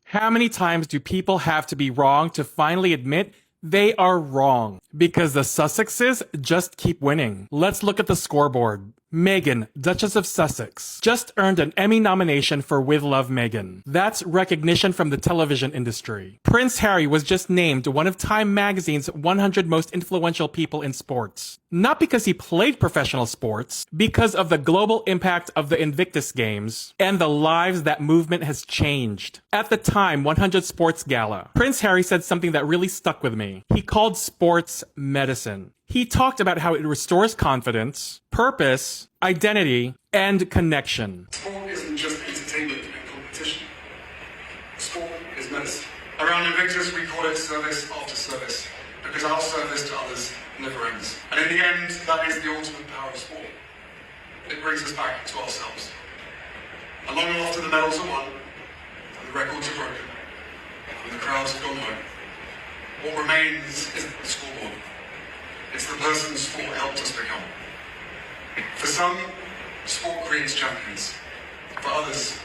How many times do people have to be wrong to finally admit they are wrong? Because the Sussexes just keep winning. Let's look at the scoreboard. Meghan, Duchess of Sussex, just earned an Emmy nomination for With Love Meghan. That's recognition from the television industry. Prince Harry was just named one of Time magazine's 100 most influential people in sports. Not because he played professional sports, because of the global impact of the Invictus Games and the lives that movement has changed. At the Time 100 Sports Gala, Prince Harry said something that really stuck with me. He called sports medicine. He talked about how it restores confidence, purpose, identity, and connection. Sport isn't just entertainment and competition. Sport is medicine. Around Invictus, we call it service after service, because our service to others never ends. And in the end, that is the ultimate power of sport. It brings us back to ourselves. And long after the medals are won, and the records are broken, and the crowds have gone home, what remains isn't the scoreboard. It's the person sport helped us become. For some, sport creates champions. For others,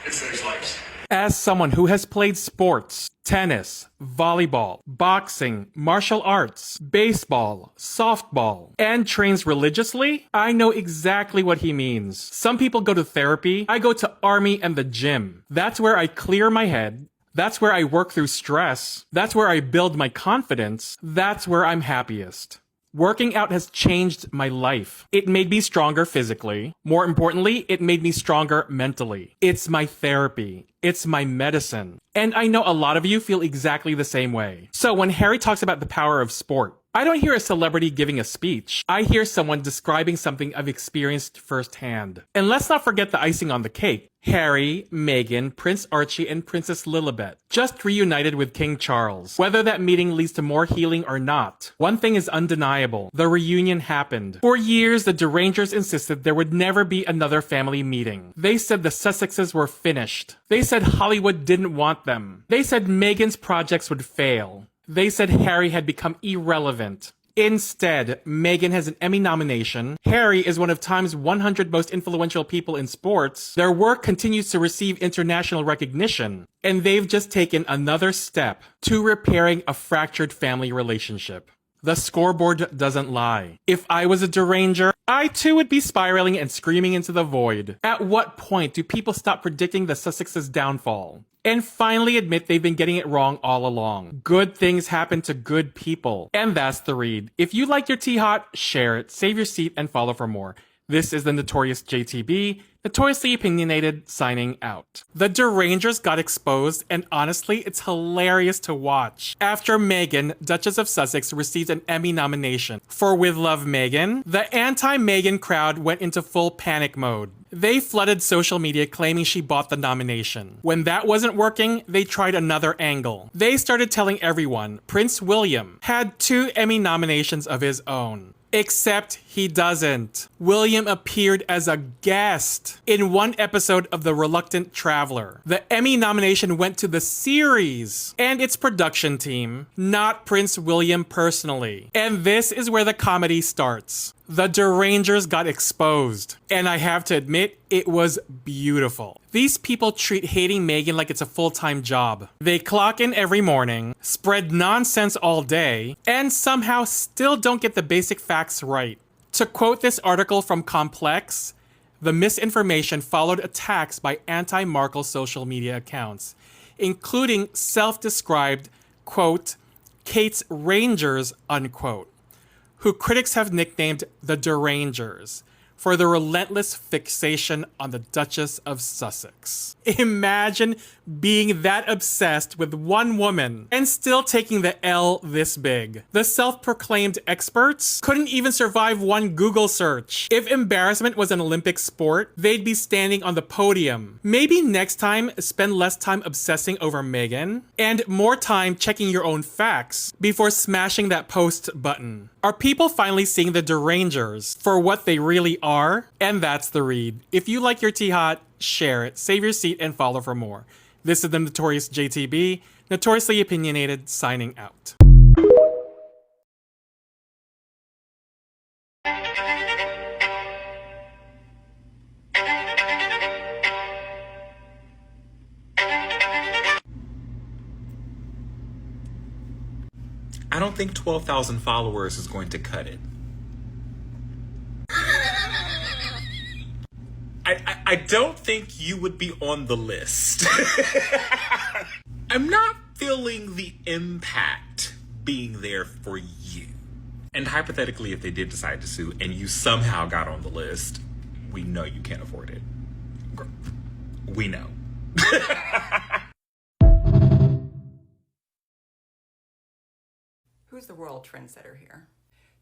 it saves lives. As someone who has played sports, tennis, volleyball, boxing, martial arts, baseball, softball, and trains religiously, I know exactly what he means. Some people go to therapy. I go to army and the gym. That's where I clear my head. That's where I work through stress. That's where I build my confidence. That's where I'm happiest. Working out has changed my life. It made me stronger physically. More importantly, it made me stronger mentally. It's my therapy. It's my medicine. And I know a lot of you feel exactly the same way. So when Harry talks about the power of sport, I don't hear a celebrity giving a speech. I hear someone describing something I've experienced firsthand. And let's not forget the icing on the cake. Harry, Meghan, Prince Archie, and Princess Lilibet just reunited with King Charles. Whether that meeting leads to more healing or not, one thing is undeniable. The reunion happened. For years, the Derangers insisted there would never be another family meeting. They said the Sussexes were finished. They said Hollywood didn't want them. They said Meghan's projects would fail. They said Harry had become irrelevant. Instead, Meghan has an Emmy nomination. Harry is one of Time's 100 most influential people in sports. Their work continues to receive international recognition. And they've just taken another step to repairing a fractured family relationship. The scoreboard doesn't lie. If I was a Deranger, I too would be spiraling and screaming into the void. At what point do people stop predicting the Sussexes' downfall and finally admit they've been getting it wrong all along? Good things happen to good people. And that's the read. If you like your tea hot, share it, save your seat, and follow for more. This is the Notorious JTB, notoriously opinionated, signing out. The Derangers got exposed, and honestly, it's hilarious to watch. After Meghan, Duchess of Sussex, received an Emmy nomination for With Love Meghan, the anti-Meghan crowd went into full panic mode. They flooded social media claiming she bought the nomination. When that wasn't working, they tried another angle. They started telling everyone Prince William had 2 Emmy nominations of his own. Except he doesn't. William appeared as a guest in one episode of The Reluctant Traveler. The Emmy nomination went to the series and its production team, not Prince William personally. And this is where the comedy starts. The Derangers got exposed. And I have to admit, it was beautiful. These people treat hating Meghan like it's a full-time job. They clock in every morning, spread nonsense all day, and somehow still don't get the basic facts right. To quote this article from Complex, the misinformation followed attacks by anti-Markle social media accounts, including self-described, quote, Kate's Rangers, unquote, who critics have nicknamed the Derangers for the relentless fixation on the Duchess of Sussex. Imagine being that obsessed with one woman and still taking the L this big. The self-proclaimed experts couldn't even survive one Google search. If embarrassment was an Olympic sport, they'd be standing on the podium. Maybe next time, spend less time obsessing over Meghan and more time checking your own facts before smashing that post button. Are people finally seeing the Derangers for what they really are? And that's the read. If you like your tea hot, share it, save your seat, and follow for more. This is the Notorious JTB, notoriously opinionated, signing out. I don't think 12,000 followers is going to cut it. I don't think you would be on the list. I'm not feeling the impact being there for you. And hypothetically, if they did decide to sue and you somehow got on the list, we know you can't afford it. We know. Who's the royal trendsetter here?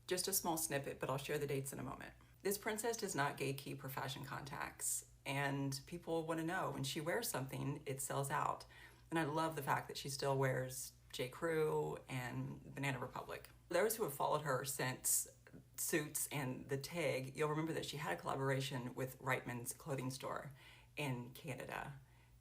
Just a small snippet, but I'll share the dates in a moment. This princess does not gatekeep her fashion contacts, and people want to know when she wears something, it sells out. And I love the fact that she still wears J. Crew and Banana Republic. Those who have followed her since Suits and The Tig, you'll remember that she had a collaboration with Reitman's clothing store in Canada.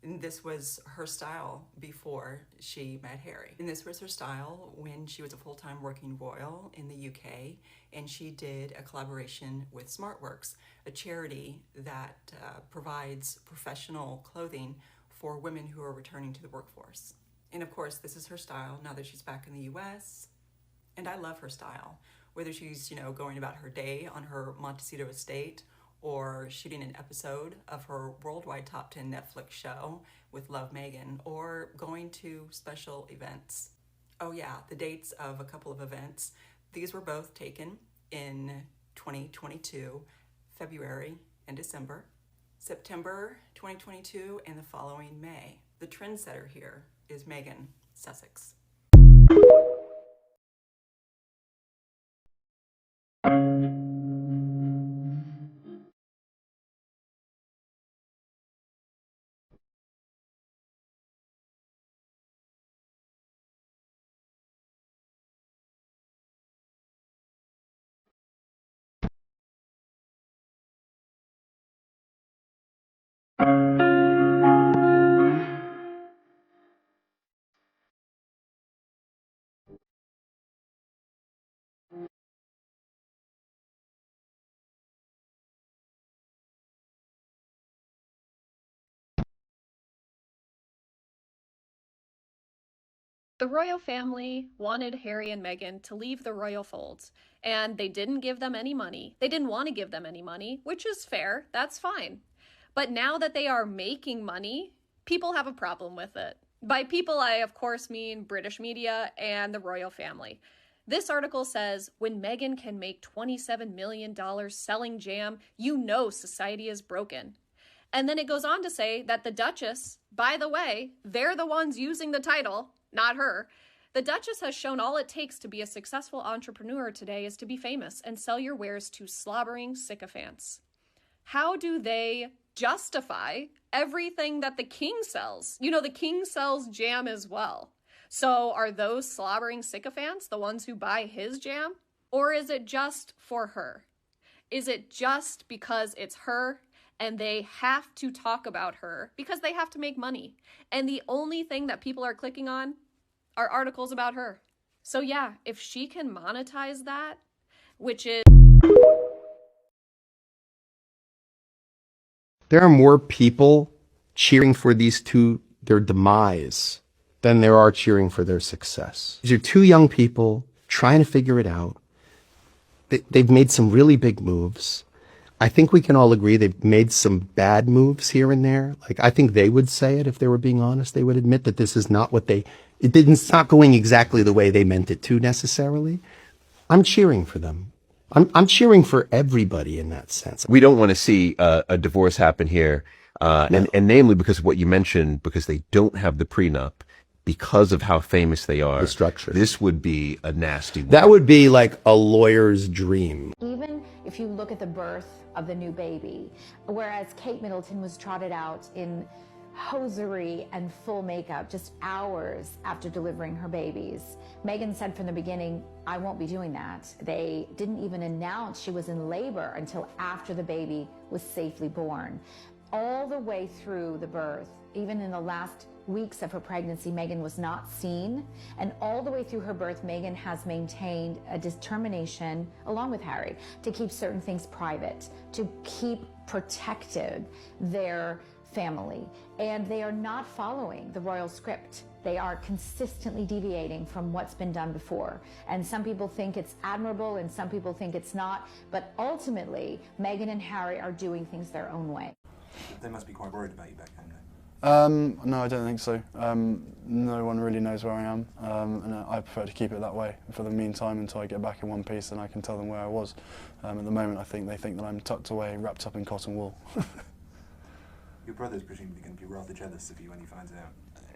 And this was her style before she met Harry. And this was her style when she was a full-time working royal in the UK, and she did a collaboration with SmartWorks, a charity that provides professional clothing for women who are returning to the workforce. And of course, this is her style now that she's back in the US. And I love her style, whether she's, going about her day on her Montecito estate or shooting an episode of her worldwide top 10 Netflix show with Love Meghan, or going to special events. Oh yeah, the dates of a couple of events. These were both taken in 2022, February and December, September 2022, and the following May. The trendsetter here is Meghan, Sussex. The royal family wanted Harry and Meghan to leave the royal folds, and they didn't give them any money. They didn't want to give them any money, which is fair. That's fine. But now that they are making money, people have a problem with it. By people, I of course mean British media and the royal family. This article says, when Meghan can make $27 million selling jam, you know society is broken. And then it goes on to say that the Duchess, by the way, they're the ones using the title, not her. The Duchess has shown all it takes to be a successful entrepreneur today is to be famous and sell your wares to slobbering sycophants. How do they justify everything that the king sells? The king sells jam as well. So are those slobbering sycophants the ones who buy his jam? Or is it just for her? Is it just because it's her and they have to talk about her because they have to make money? And the only thing that people are clicking on are articles about her. So yeah, if she can monetize that, which is... There are more people cheering for these two, their demise, than there are cheering for their success. These are two young people trying to figure it out. They've made some really big moves. I think we can all agree they've made some bad moves here and there. I think they would say it if they were being honest. They would admit that this is not it's not going exactly the way they meant it to necessarily. I'm cheering for them. I'm cheering for everybody in that sense. We don't want to see a divorce happen here, no. and namely because of what you mentioned, because they don't have the prenup, because of how famous they are. The structure. This would be a nasty one. That would be like a lawyer's dream. Even if you look at the birth of the new baby, whereas Kate Middleton was trotted out in hosiery and full makeup just hours after delivering her babies, Meghan said from the beginning, I won't be doing that. They didn't even announce she was in labor until after the baby was safely born. All the way through the birth, even in the last weeks of her pregnancy, Meghan was not seen. And all the way through her birth, Meghan has maintained a determination, along with Harry, to keep certain things private, to keep protected their family, and they are not following the royal script. They are consistently deviating from what's been done before. And some people think it's admirable and some people think it's not, but ultimately, Meghan and Harry are doing things their own way. They must be quite worried about you back home, though. No, I don't think so. No one really knows where I am, and I prefer to keep it that way for the meantime until I get back in one piece and I can tell them where I was. At the moment, I think they think that I'm tucked away, wrapped up in cotton wool. Your brother's presumably going to be rather jealous of you when he finds out.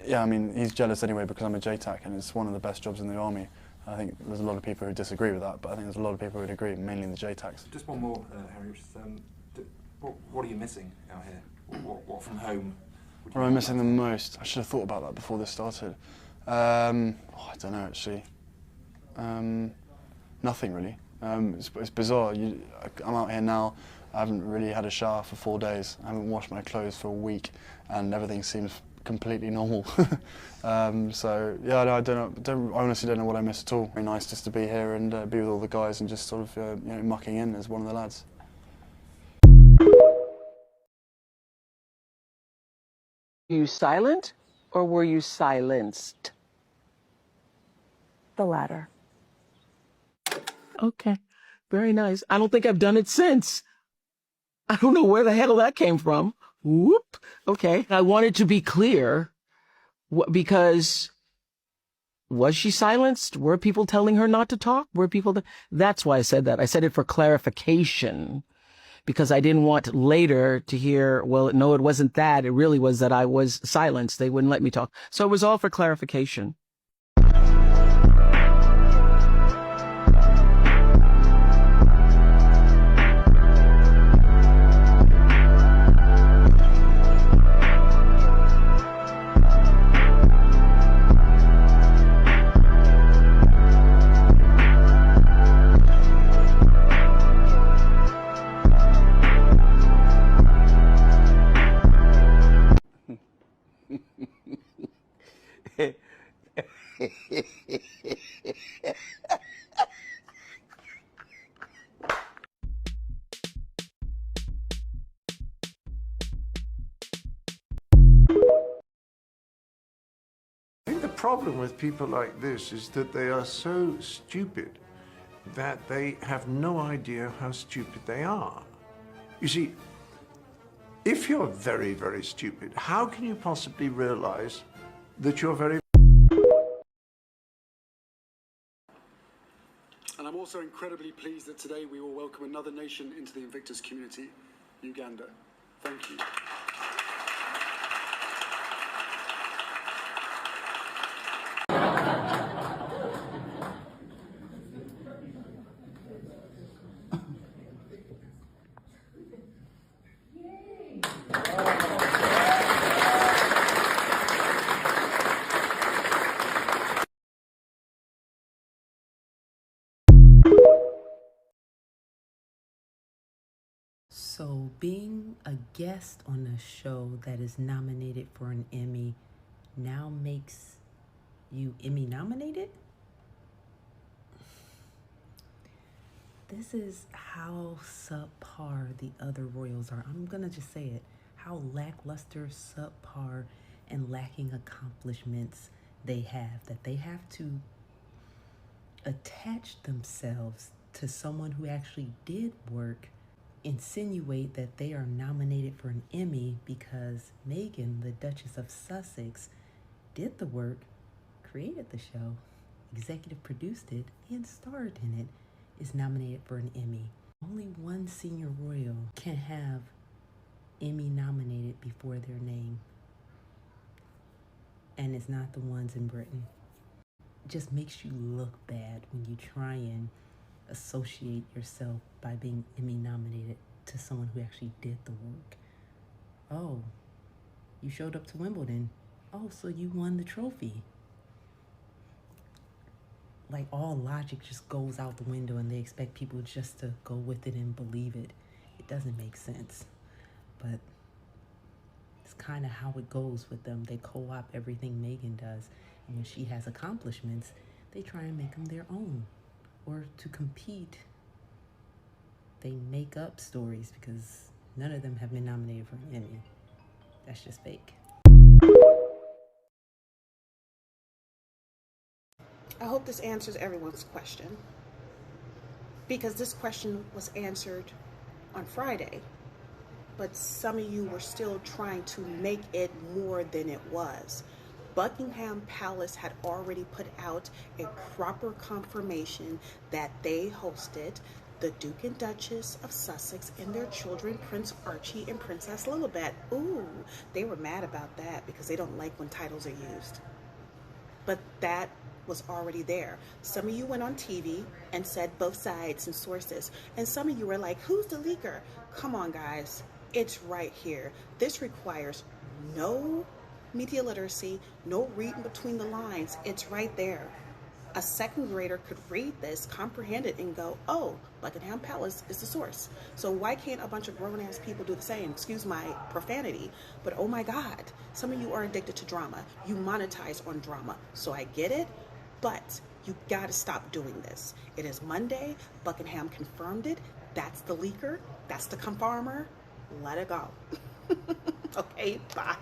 Yeah, I mean, he's jealous anyway because I'm a JTAC and it's one of the best jobs in the army. I think there's a lot of people who disagree with that, but I think there's a lot of people who would agree, mainly the JTACs. Just one more, Harry. Which is, what are you missing out here? What from home? What am I missing the most? I should have thought about that before this started. I don't know, actually. Nothing, really. It's bizarre. I'm out here now. I haven't really had a shower for 4 days. I haven't washed my clothes for a week, and everything seems completely normal. So yeah, no, I honestly don't know what I miss at all. Very nice just to be here and be with all the guys and just sort of mucking in as one of the lads. Were you silent or were you silenced? The latter. Okay, very nice. I don't think I've done it since. I don't know where the hell that came from. Whoop. Okay. I wanted to be clear because was she silenced? Were people telling her not to talk? That's why I said that. I said it for clarification because I didn't want later to hear, well, no, it wasn't that. It really was that I was silenced. They wouldn't let me talk. So it was all for clarification. I think the problem with people like this is that they are so stupid that they have no idea how stupid they are. You see, if you're very, very stupid, how can you possibly realize that you're very... And I'm also incredibly pleased that today we will welcome another nation into the Invictus community, Uganda. Thank you. So being a guest on a show that is nominated for an Emmy now makes you Emmy nominated? This is how subpar the other royals are. I'm gonna just say it. How lackluster, subpar, and lacking accomplishments they have. That they have to attach themselves to someone who actually did work, insinuate that they are nominated for an Emmy because Meghan, the Duchess of Sussex, did the work, created the show, executive produced it, and starred in it, is nominated for an Emmy. Only one senior royal can have Emmy nominated before their name, and it's not the ones in Britain. It just makes you look bad when you try and associate yourself by being Emmy nominated to someone who actually did the work. Oh, you showed up to Wimbledon. Oh, so you won the trophy. Like all logic just goes out the window and they expect people just to go with it and believe it. It doesn't make sense. But it's kind of how it goes with them. They co-opt everything Meghan does. And when she has accomplishments, they try and make them their own. Or to compete, they make up stories because none of them have been nominated for an Emmy. That's just fake. I hope this answers everyone's question, because this question was answered on Friday, but some of you were still trying to make it more than it was. Buckingham Palace had already put out a proper confirmation that they hosted the Duke and Duchess of Sussex and their children, Prince Archie and Princess Lilibet. Ooh, they were mad about that because they don't like when titles are used. But that was already there. Some of you went on TV and said both sides and sources, and some of you were like, who's the leaker? Come on, guys, it's right here. This requires no media literacy, no reading between the lines. It's right there. A second grader could read this, comprehend it, and go, oh, Buckingham Palace is the source. So why can't a bunch of grown-ass people do the same? Excuse my profanity, but oh my God, some of you are addicted to drama. You monetize on drama. So I get it, but you gotta stop doing this. It is Monday. Buckingham confirmed it. That's the leaker. That's the confirmer. Let it go. Okay, bye.